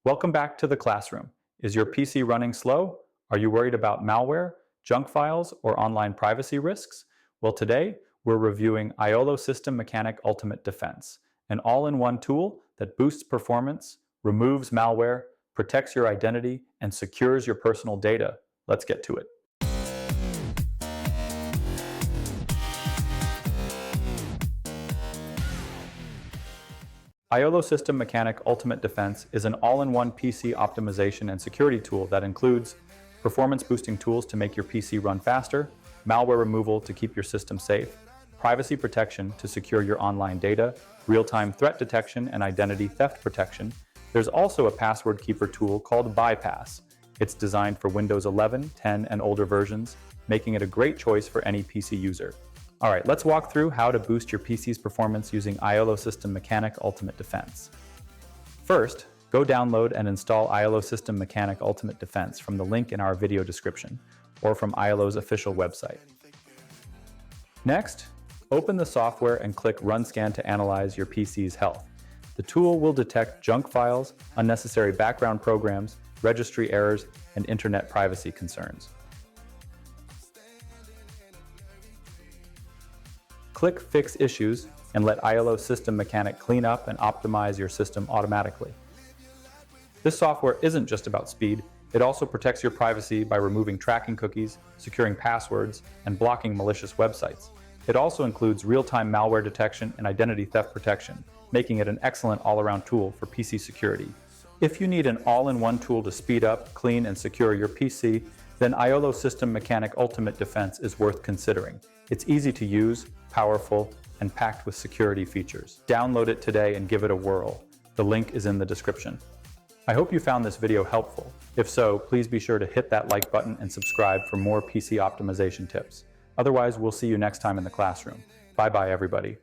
Welcome back to the classroom. Is your PC running slow? Are you worried about malware, junk files, or online privacy risks? Well, today we're reviewing iolo System Mechanic Ultimate Defense, an all-in-one tool that boosts performance, removes malware, protects your identity, and secures your personal data. Let's get to it. iolo System Mechanic Ultimate Defense is an all-in-one PC optimization and security tool that includes performance-boosting tools to make your PC run faster, malware removal to keep your system safe, privacy protection to secure your online data, real-time threat detection and identity theft protection. There's also a password keeper tool called Bypass. It's designed for Windows 11, 10, and older versions, making it a great choice for any PC user. All right, let's walk through how to boost your PC's performance using iolo System Mechanic Ultimate Defense. First, go download and install iolo System Mechanic Ultimate Defense from the link in our video description or from iolo's official website. Next, open the software and click Run Scan to analyze your PC's health. The tool will detect junk files, unnecessary background programs, registry errors, and internet privacy concerns. Click Fix Issues and let iolo System Mechanic clean up and optimize your system automatically. This software isn't just about speed, it also protects your privacy by removing tracking cookies, securing passwords, and blocking malicious websites. It also includes real-time malware detection and identity theft protection, making it an excellent all-around tool for PC security. If you need an all-in-one tool to speed up, clean, and secure your PC, then iolo System Mechanic Ultimate Defense is worth considering. It's easy to use, powerful, and packed with security features. Download it today and give it a whirl. The link is in the description. I hope you found this video helpful. If so, please be sure to hit that like button and subscribe for more PC optimization tips. Otherwise, we'll see you next time in the classroom. Bye-bye, everybody.